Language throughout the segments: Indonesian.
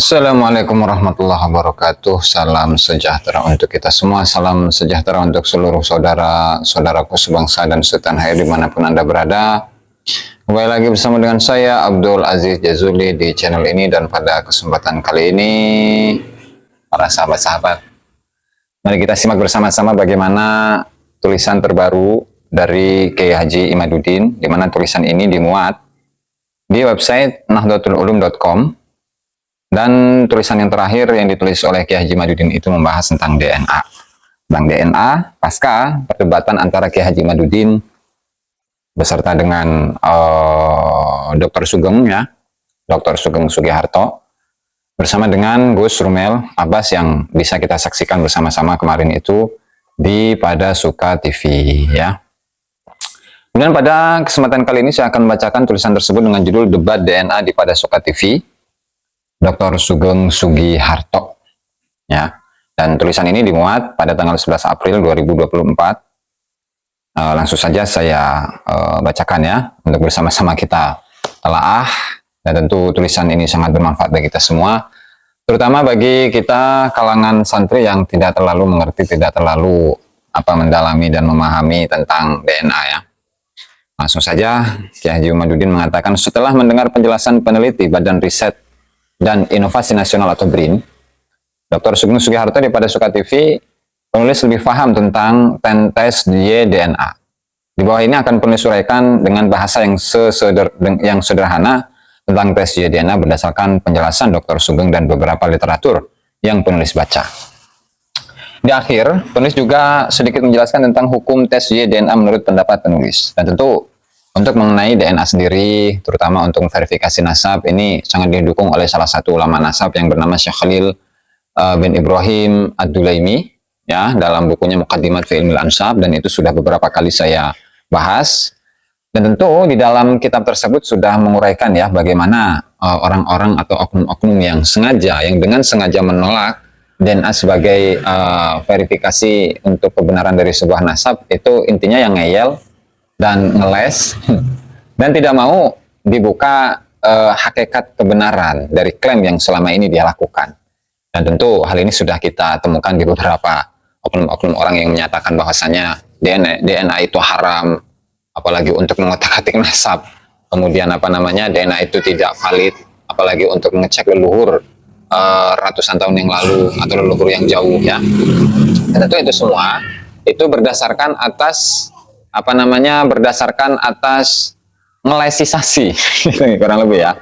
Assalamualaikum warahmatullahi wabarakatuh. Salam sejahtera untuk kita semua. Salam sejahtera untuk seluruh saudara-saudaraku sebangsa dan setanah air dimanapun Anda berada. Kembali lagi bersama dengan saya Abdul Aziz Jazuli di channel ini, dan pada kesempatan kali ini para sahabat-sahabat, mari kita simak bersama-sama bagaimana tulisan terbaru dari Kiai Haji Imaduddin, di mana tulisan ini dimuat di website nahdlatululum.com. Dan tulisan yang terakhir yang ditulis oleh Kiai Haji Imaduddin itu membahas tentang DNA. Tentang DNA pasca perdebatan antara Kiai Haji Imaduddin beserta dengan Dr. Sugeng, ya, Dr. Sugeng Sugiharto, bersama dengan Gus Rumel Abbas, yang bisa kita saksikan bersama-sama kemarin itu di Pada Suka TV, ya. Kemudian pada kesempatan kali ini saya akan membacakan tulisan tersebut dengan judul Debat DNA di Pada Suka TV, Dr. Sugeng Sugiharto, ya. Dan tulisan ini dimuat pada tanggal 11 April 2024. Langsung saja saya bacakan, ya, untuk bersama-sama kita telaah. Dan tentu tulisan ini sangat bermanfaat bagi kita semua, terutama bagi kita kalangan santri yang tidak terlalu mengerti, tidak terlalu mendalami dan memahami tentang DNA, ya. Langsung saja, Kiai Haji Imaduddin mengatakan, setelah mendengar penjelasan peneliti Badan Riset dan Inovasi Nasional atau BRIN, Dr. Sugeng Sugiharto di Pada Suka TV, penulis lebih paham tentang tes DNA. Di bawah ini akan penulis uraikan dengan bahasa yang sederhana tentang tes DNA berdasarkan penjelasan Dr. Sugeng dan beberapa literatur yang penulis baca. Di akhir, penulis juga sedikit menjelaskan tentang hukum tes DNA menurut pendapat penulis. Dan tentu untuk mengenai DNA sendiri, terutama untuk verifikasi nasab, ini sangat didukung oleh salah satu ulama nasab yang bernama Syekh Khalil bin Ibrahim Ad-Dulaimi, ya, dalam bukunya Muqaddimat fi Ilmil Ansab, dan itu sudah beberapa kali saya bahas. Dan tentu di dalam kitab tersebut sudah menguraikan, ya, bagaimana orang-orang atau oknum-oknum yang dengan sengaja menolak DNA sebagai verifikasi untuk kebenaran dari sebuah nasab, itu intinya yang ngeyel dan ngeles dan tidak mau dibuka hakikat kebenaran dari klaim yang selama ini dia lakukan. Dan tentu hal ini sudah kita temukan di beberapa oknum-oknum orang yang menyatakan bahwasanya DNA itu haram, apalagi untuk mengotak-atik nasab. Kemudian DNA itu tidak valid, apalagi untuk mengecek leluhur ratusan tahun yang lalu atau leluhur yang jauh, ya. Dan tentu itu semua itu berdasarkan atas ngelesisasi kurang lebih, ya,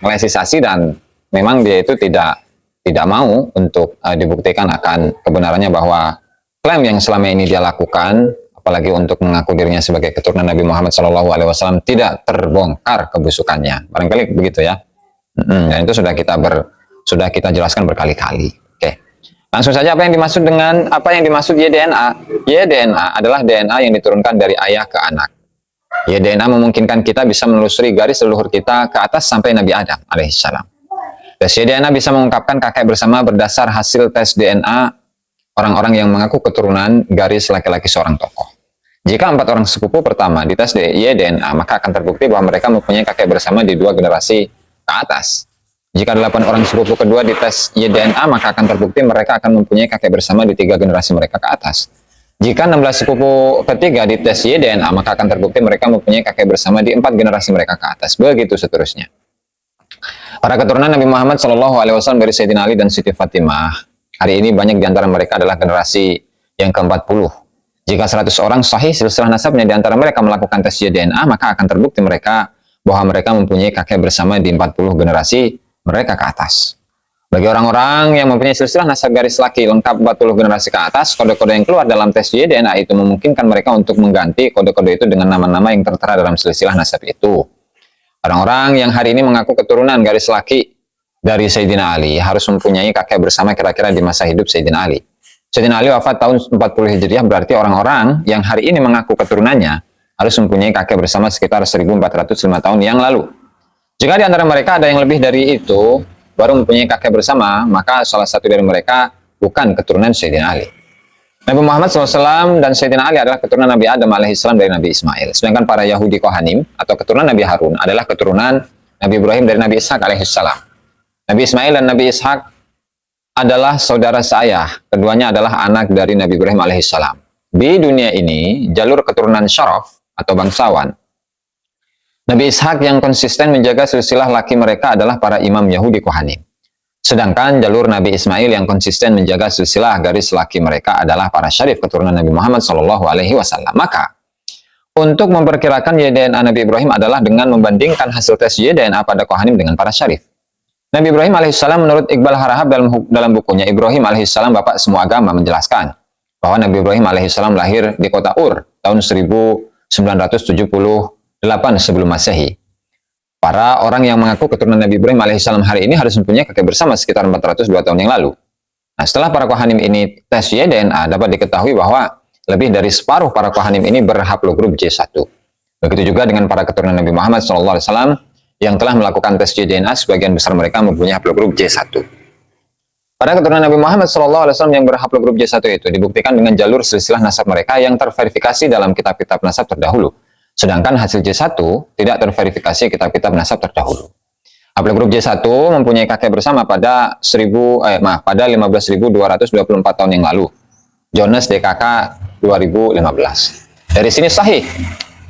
ngelesisasi, dan memang dia itu tidak mau untuk dibuktikan akan kebenarannya bahwa klaim yang selama ini dia lakukan, apalagi untuk mengaku dirinya sebagai keturunan Nabi Muhammad SAW, tidak terbongkar kebusukannya. Barangkali begitu, ya. Dan itu sudah kita jelaskan berkali-kali. Oke. Langsung saja, apa yang dimaksud YDNA? YDNA adalah DNA yang diturunkan dari ayah ke anak. YDNA memungkinkan kita bisa menelusuri garis leluhur kita ke atas sampai Nabi Adam alaihissalam. Tes YDNA bisa mengungkapkan kakek bersama berdasar hasil tes DNA orang-orang yang mengaku keturunan garis laki-laki seorang tokoh. Jika 4 orang sepupu pertama dites YDNA, maka akan terbukti bahwa mereka mempunyai kakek bersama di 2 generasi ke atas. Jika 8 orang sepupu kedua dites YDNA, maka akan terbukti mereka akan mempunyai kakek bersama di 3 generasi mereka ke atas. Jika 16 sepupu ketiga dites YDNA, maka akan terbukti mereka mempunyai kakek bersama di 4 generasi mereka ke atas. Begitu seterusnya. Para keturunan Nabi Muhammad SAW dari Sayyidina Ali dan Siti Fatimah, hari ini banyak di antara mereka adalah generasi yang ke-40. Jika 100 orang sahih silsilah nasabnya di antara mereka melakukan tes DNA, maka akan terbukti bahwa mereka mempunyai kakek bersama di 40 generasi mereka ke atas. Bagi orang-orang yang mempunyai silsilah nasab garis laki lengkap 40 generasi ke atas, kode-kode yang keluar dalam tes DNA itu memungkinkan mereka untuk mengganti kode-kode itu dengan nama-nama yang tertera dalam silsilah nasab itu. Orang-orang yang hari ini mengaku keturunan garis laki dari Sayyidina Ali harus mempunyai kakek bersama kira-kira di masa hidup Sayyidina Ali. Sayyidina Ali wafat tahun 40 Hijriah, berarti orang-orang yang hari ini mengaku keturunannya harus mempunyai kakek bersama sekitar 1405 tahun yang lalu. Jika di antara mereka ada yang lebih dari itu baru mempunyai kakek bersama, maka salah satu dari mereka bukan keturunan Sayyidina Ali. Nabi Muhammad SAW dan Sayyidina Ali adalah keturunan Nabi Adam alaihissalam dari Nabi Ismail. Sedangkan para Yahudi Kohanim atau keturunan Nabi Harun adalah keturunan Nabi Ibrahim dari Nabi Ishak alaihissalam. Nabi Ismail dan Nabi Ishak adalah saudara seayah. Keduanya adalah anak dari Nabi Ibrahim alaihissalam. Di dunia ini, jalur keturunan syaraf atau bangsawan, Nabi Ishak yang konsisten menjaga silsilah laki mereka adalah para imam Yahudi Kohanim. Sedangkan jalur Nabi Ismail yang konsisten menjaga silsilah garis laki mereka adalah para syarif keturunan Nabi Muhammad SAW. Maka, untuk memperkirakan DNA Nabi Ibrahim adalah dengan membandingkan hasil tes DNA pada Kohanim dengan para syarif. Nabi Ibrahim alaihissalam menurut Iqbal Harahab dalam bukunya Ibrahim alaihissalam Bapak Semua Agama menjelaskan bahwa Nabi Ibrahim alaihissalam lahir di kota Ur tahun 1978 sebelum Masehi. Para orang yang mengaku keturunan Nabi Ibrahim alaihissalam hari ini harus mempunyai kakek bersama sekitar 402 tahun yang lalu. Nah, setelah para Kohanim ini tes DNA, dapat diketahui bahwa lebih dari separuh para Kohanim ini berhaplogrup J1. Begitu juga dengan para keturunan Nabi Muhammad SAW yang telah melakukan tes DNA, sebagian besar mereka mempunyai haplogrup J1. Pada keturunan Nabi Muhammad SAW yang berhaplogrup J1 itu dibuktikan dengan jalur silsilah nasab mereka yang terverifikasi dalam kitab-kitab nasab terdahulu. Sedangkan hasil J1 tidak terverifikasi kitab-kitab nasab terdahulu. Haplogrup J1 mempunyai kakek bersama pada 15.224 tahun yang lalu. Jonas DKK 2015. Dari sini sahih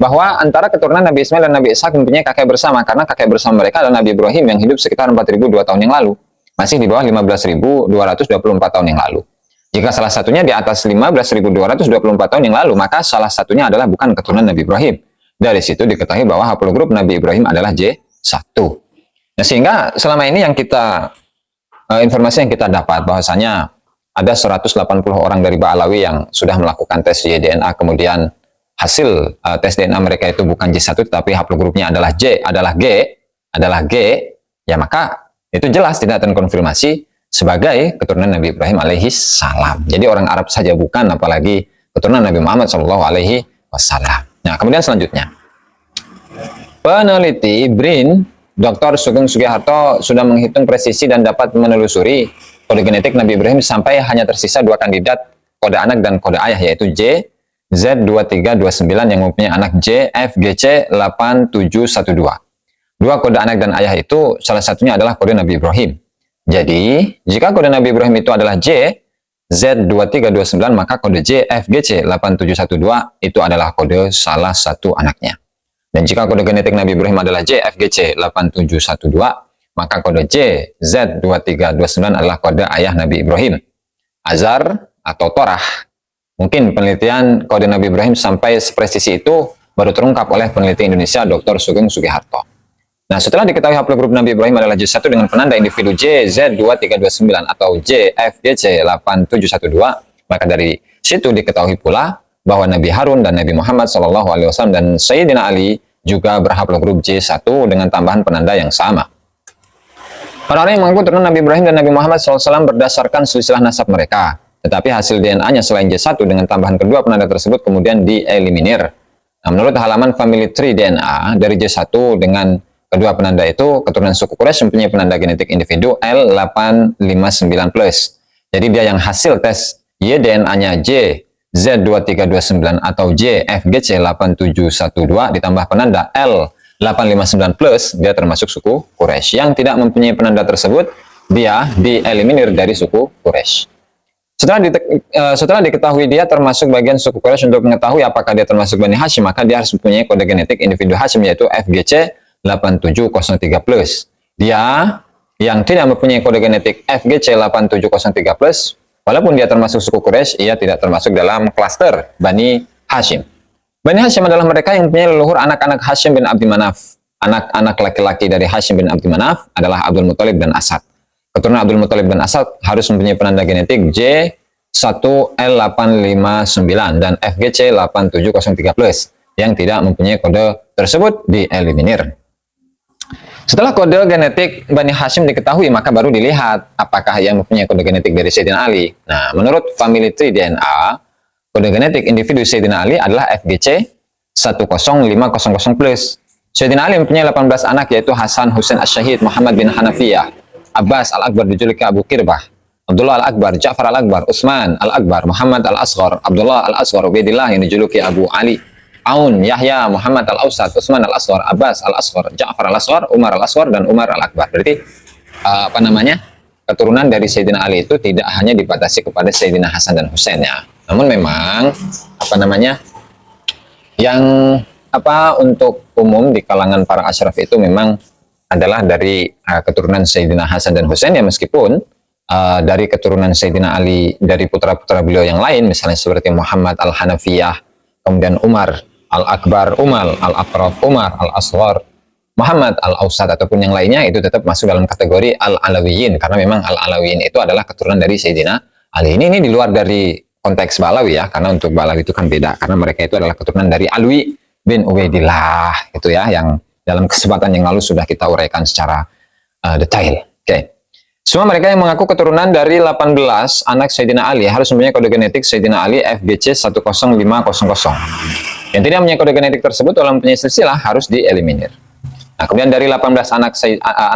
bahwa antara keturunan Nabi Ismail dan Nabi Ishak mempunyai kakek bersama, karena kakek bersama mereka adalah Nabi Ibrahim yang hidup sekitar 4.002 tahun yang lalu, masih di bawah 15.224 tahun yang lalu. Jika salah satunya di atas 15.224 tahun yang lalu, maka salah satunya adalah bukan keturunan Nabi Ibrahim. Dari situ diketahui bahwa haplogrup Nabi Ibrahim adalah J1. Nah, sehingga selama ini yang informasi yang kita dapat bahwasanya ada 180 orang dari Ba'alawi yang sudah melakukan tes DNA, kemudian hasil tes DNA mereka itu bukan J1 tetapi haplogrupnya adalah G, adalah G, ya maka itu jelas tidak terkonfirmasi sebagai keturunan Nabi Ibrahim alaihissalam. Jadi orang Arab saja bukan, apalagi keturunan Nabi Muhammad SAW. Nah, kemudian selanjutnya, peneliti BRIN Dr. Sugeng Sugiharto sudah menghitung presisi dan dapat menelusuri kode genetik Nabi Ibrahim sampai hanya tersisa 2 kandidat kode anak dan kode ayah, yaitu J Z2329 yang mempunyai anak J FGC 8712. 2 kode anak dan ayah itu salah satunya adalah kode Nabi Ibrahim. Jadi, jika kode Nabi Ibrahim itu adalah J Z2329, maka kode J FGC 8712 itu adalah kode salah satu anaknya. Dan jika kode genetik Nabi Ibrahim adalah J FGC 8712, maka kode J Z2329 adalah kode ayah Nabi Ibrahim. Azar atau Torah. Mungkin penelitian kode Nabi Ibrahim sampai sepresisi itu baru terungkap oleh peneliti Indonesia Dr. Sugeng Sugiharto. Nah, setelah diketahui haplogrup Nabi Ibrahim adalah J1 dengan penanda individu JZ2329 atau JFGC8712, maka dari situ diketahui pula bahwa Nabi Harun dan Nabi Muhammad SAW dan Sayyidina Ali juga berhaplogrup J1 dengan tambahan penanda yang sama. Orang-orang yang mengaku keturunan Nabi Ibrahim dan Nabi Muhammad SAW berdasarkan silsilah nasab mereka. Tetapi hasil DNA-nya selain J1 dengan tambahan kedua penanda tersebut kemudian dieliminir. Nah, menurut halaman Family Tree DNA dari J1 dengan kedua penanda itu, keturunan suku Quraisy mempunyai penanda genetik individu L859+. Jadi dia yang hasil tes Y-DNA-nya J Z2329 atau J FGC8712 ditambah penanda L859+, dia termasuk suku Quraisy. Yang tidak mempunyai penanda tersebut, dia dieliminir dari suku Quraisy. Setelah diketahui dia termasuk bagian suku Quraisy, untuk mengetahui apakah dia termasuk Bani Hashim, maka dia harus mempunyai kode genetik individu Hashim, yaitu FGC 8703+. Dia yang tidak mempunyai kode genetik FGC 8703+, walaupun dia termasuk suku Quraisy, ia tidak termasuk dalam klaster Bani Hashim. Bani Hashim adalah mereka yang mempunyai leluhur anak-anak Hashim bin Abdi Manaf. Anak-anak laki-laki dari Hashim bin Abdi Manaf adalah Abdul Muthalib dan Asad. Keturunan Abdul Muthalib dan Asad harus mempunyai penanda genetik J1L859 dan FGC 8703+. Yang tidak mempunyai kode tersebut dieliminir. Setelah kode genetik Bani Hashim diketahui, maka baru dilihat apakah ia mempunyai kode genetik dari Sayyidina Ali. Nah, menurut Family Tree DNA, kode genetik individu Sayyidina Ali adalah FGC 10500+. Sayyidina Ali mempunyai 18 anak, yaitu Hasan, Husain Asy-Syahid, Muhammad bin Hanafiyah, Abbas Al-Akbar dijuluki Abu Kirbah, Abdullah Al-Akbar, Ja'far Al-Akbar, Utsman Al-Akbar, Muhammad Al-Asghar, Abdullah Al-Asghar, Ubaidillah yang dijuluki Abu Ali, Aun, Yahya, Muhammad Al-Awsat, Utsman Al-Asghar, Abbas Al-Asghar, Ja'far Al-Asghar, Umar Al-Asghar, dan Umar Al-Akbar. Berarti keturunan dari Sayyidina Ali itu tidak hanya dibatasi kepada Sayyidina Hasan dan Husain ya. Namun memang yang untuk umum di kalangan para asyraf itu memang adalah dari keturunan Sayyidina Hasan dan Husain ya, meskipun dari keturunan Sayyidina Ali dari putra-putra beliau yang lain misalnya seperti Muhammad Al-Hanafiyah, kemudian Umar Al-Akbar, Umar Al-Atraf, Umar Al-Asghar, Muhammad Al-Ausat ataupun yang lainnya itu tetap masuk dalam kategori Al-Alawiyin, karena memang Al-Alawiyin itu adalah keturunan dari Sayyidina Ali. Ini di luar dari konteks Ba'alawi ya, karena untuk Ba'alawi itu kan beda, karena mereka itu adalah keturunan dari Alwi bin Ubaidillah itu ya, yang dalam kesempatan yang lalu sudah kita uraikan secara detail. Oke. Semua mereka yang mengaku keturunan dari 18 anak Sayyidina Ali harus mempunyai kode genetik Sayyidina Ali FGC 10500. Yang tidak mempunyai kode genetik tersebut dalam mempunyai silsilah harus dieliminir. Nah, kemudian dari 18 anak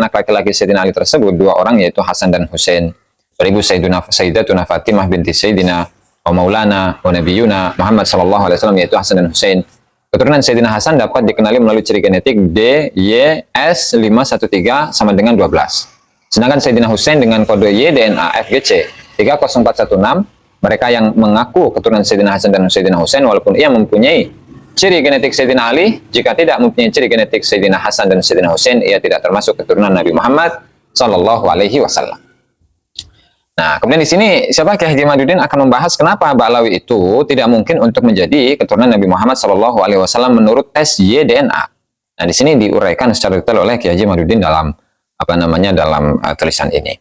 laki-laki Sayyidina Ali tersebut, 2 orang yaitu Hasan dan Husain, beribu Sayyidatuna Fatimah binti Sayyidina wa Maulana wa Nabiyuna Muhammad sallallahu alaihi wasallam yaitu Hasan dan Husain. Keturunan Sayyidina Hasan dapat dikenali melalui ciri genetik DYS513 sama dengan 12. Sedangkan Sayyidina Husain dengan kode YDNA FGC 30416, mereka yang mengaku keturunan Sayyidina Hasan dan Sayyidina Husain walaupun ia mempunyai ciri genetik Sayyidina Ali, jika tidak mempunyai ciri genetik Sayyidina Hasan dan Sayyidina Husain, ia tidak termasuk keturunan Nabi Muhammad sallallahu alaihi wasallam. Nah, kemudian di sini siapa Kiai Haji Madudin akan membahas kenapa Ba'alawi itu tidak mungkin untuk menjadi keturunan Nabi Muhammad sallallahu alaihi wasallam menurut tes YDNA. Nah, di sini diuraikan secara detail oleh Kiai Haji Madudin dalam dalam tulisan ini.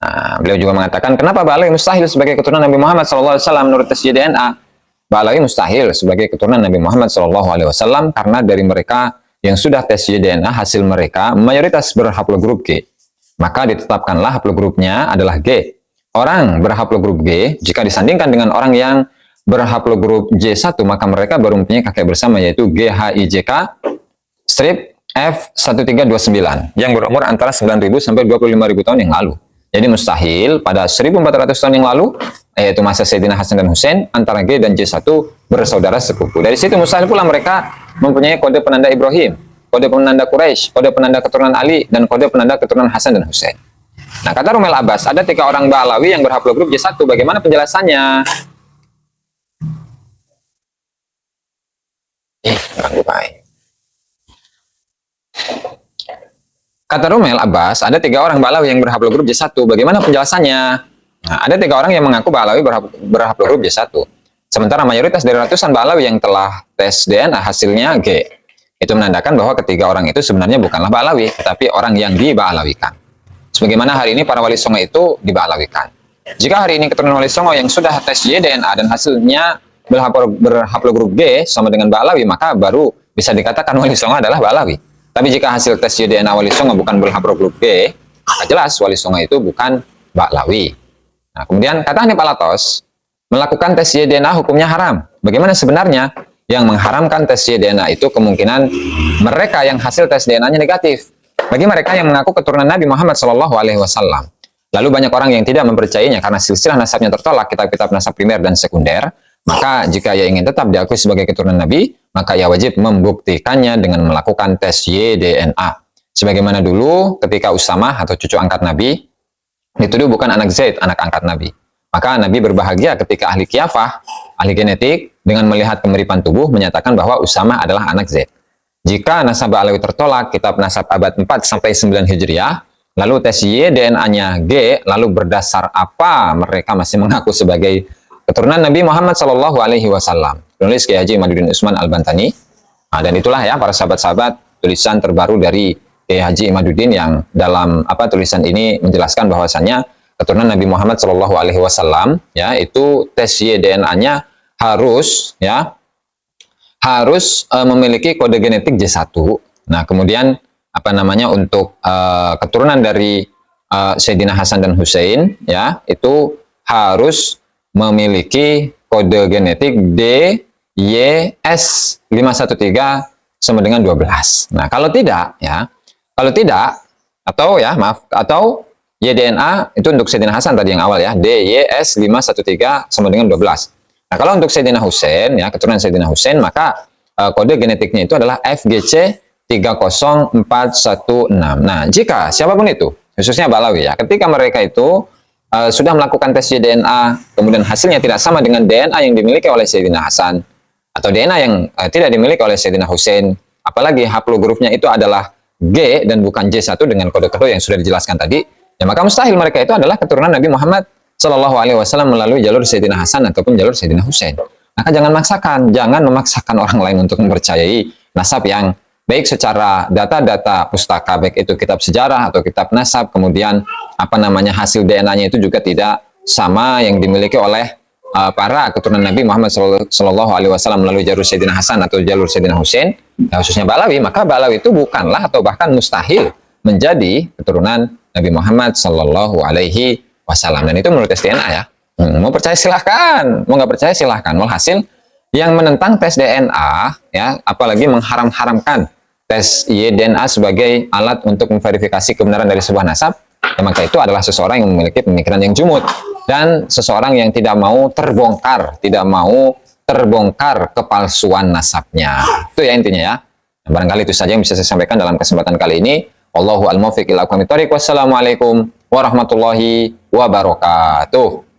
Nah, beliau juga mengatakan kenapa Ba'alawi mustahil sebagai keturunan Nabi Muhammad sallallahu alaihi wasallam menurut tes YDNA. Ba'alawi mustahil sebagai keturunan Nabi Muhammad sallallahu alaihi wasallam karena dari mereka yang sudah tes YDNA hasil mereka mayoritas berhaplogrup G. Maka ditetapkanlah haplogrupnya adalah G. Orang berhaplogrup G jika disandingkan dengan orang yang berhaplogrup J1 maka mereka baru mempunyai kakek bersama yaitu GHIJK strip F1329 yang berumur antara 9.000 sampai 25.000 tahun yang lalu. Jadi mustahil pada 1.400 tahun yang lalu, yaitu masa Sayyidina Hasan dan Husain, antara G dan J1 bersaudara sepupu. Dari situ mustahil pula mereka mempunyai kode penanda Ibrahim, kode penanda Quraisy, kode penanda keturunan Ali, dan kode penanda keturunan Hasan dan Husain. Nah, kata Rumail Abbas, ada 3 orang Ba'alawi yang berhaplogrup J1. Bagaimana penjelasannya? Kata Rumail Abbas, ada 3 orang Ba'alawi yang berhaplogrup J1. Bagaimana penjelasannya? Nah, ada 3 orang yang mengaku Ba'alawi berhaplogrup J1. Sementara mayoritas dari ratusan Ba'alawi yang telah tes DNA hasilnya G. Itu menandakan bahwa ketiga orang itu sebenarnya bukanlah Ba'alawi, tetapi orang yang diba'alawikan. Sebagaimana hari ini para wali songo itu diba'alawikan. Jika hari ini keturunan wali songo yang sudah tes DNA dan hasilnya berhaplogrup G sama dengan Ba'alawi, maka baru bisa dikatakan wali songo adalah Ba'alawi. Tapi jika hasil tes DNA wali songo bukan berhaplogrup G, maka jelas wali songo itu bukan Ba'alawi. Nah, kemudian kata Hanif Alatos, melakukan tes DNA hukumnya haram. Bagaimana sebenarnya? Yang mengharamkan tes DNA itu kemungkinan mereka yang hasil tes DNA-nya negatif. Bagi mereka yang mengaku keturunan Nabi Muhammad SAW. Lalu banyak orang yang tidak mempercayainya karena silsilah nasabnya tertolak kitab-kitab nasab primer dan sekunder. Maka jika ia ingin tetap diakui sebagai keturunan Nabi, maka ia wajib membuktikannya dengan melakukan tes YDNA. Sebagaimana dulu ketika Usamah atau cucu angkat Nabi dituduh bukan anak Zaid, anak angkat Nabi. Maka Nabi berbahagia ketika ahli kiafah, ahli genetik, dengan melihat kemiripan tubuh menyatakan bahwa Usamah adalah anak Zaid. Jika nasab Ba'alawi tertolak, kitab nasab abad 4-9 Hijriah, lalu tes YDNA-nya G, lalu berdasar apa mereka masih mengaku sebagai keturunan Nabi Muhammad SAW. Penulis Kiai Haji Madudin Usman Al-Bantani. Nah, dan itulah ya para sahabat-sahabat tulisan terbaru dari Kiai Haji Madudin yang dalam tulisan ini menjelaskan bahwasannya keturunan Nabi Muhammad SAW ya itu tes YDNA-nya harus memiliki kode genetik J1. Nah, kemudian untuk keturunan dari Sayyidina Hasan dan Husain ya itu harus memiliki kode genetik DYS513 sama dengan 12. Nah, kalau tidak atau YDNA itu untuk Sayyidina Hasan tadi yang awal ya, DYS513 sama dengan 12. Nah, kalau untuk Sayyidina Husain ya, keturunan Sayyidina Husain, maka kode genetiknya itu adalah FGC 30416. Nah, jika siapapun itu khususnya Balawi ya. Ketika mereka itu sudah melakukan tes DNA, kemudian hasilnya tidak sama dengan DNA yang dimiliki oleh Sayyidina Hasan, atau DNA yang tidak dimiliki oleh Sayyidina Husain, apalagi haplogrupnya itu adalah G dan bukan J1 dengan kode-kode yang sudah dijelaskan tadi, ya maka mustahil mereka itu adalah keturunan Nabi Muhammad Shallallahu Alaihi Wasallam melalui jalur Sayyidina Hasan ataupun jalur Sayyidina Husain. Maka jangan memaksakan orang lain untuk mempercayai nasab yang baik secara data-data pustaka, baik itu kitab sejarah atau kitab nasab, kemudian hasil DNA-nya itu juga tidak sama yang dimiliki oleh para keturunan Nabi Muhammad Shallallahu Alaihi Wasallam melalui jalur Sayyidina Hasan atau jalur Sayyidina Husain, khususnya Balawi. Maka Balawi itu bukanlah atau bahkan mustahil menjadi keturunan Nabi Muhammad Shallallahu Alaihi Wasallam. Dan itu menurut tes DNA ya. Mau percaya silahkan, mau nggak percaya silahkan. Walhasil yang menentang tes DNA ya, apalagi mengharam-haramkan tes DNA sebagai alat untuk memverifikasi kebenaran dari sebuah nasab, ya maka itu adalah seseorang yang memiliki pemikiran yang jumud dan seseorang yang tidak mau terbongkar kepalsuan nasabnya. Itu ya intinya ya. Nah, barangkali itu saja yang bisa saya sampaikan dalam kesempatan kali ini. Wallahu al-muwaffiq ila aqwamit thoriq. Wassalamualaikum warahmatullahi wabarakatuh.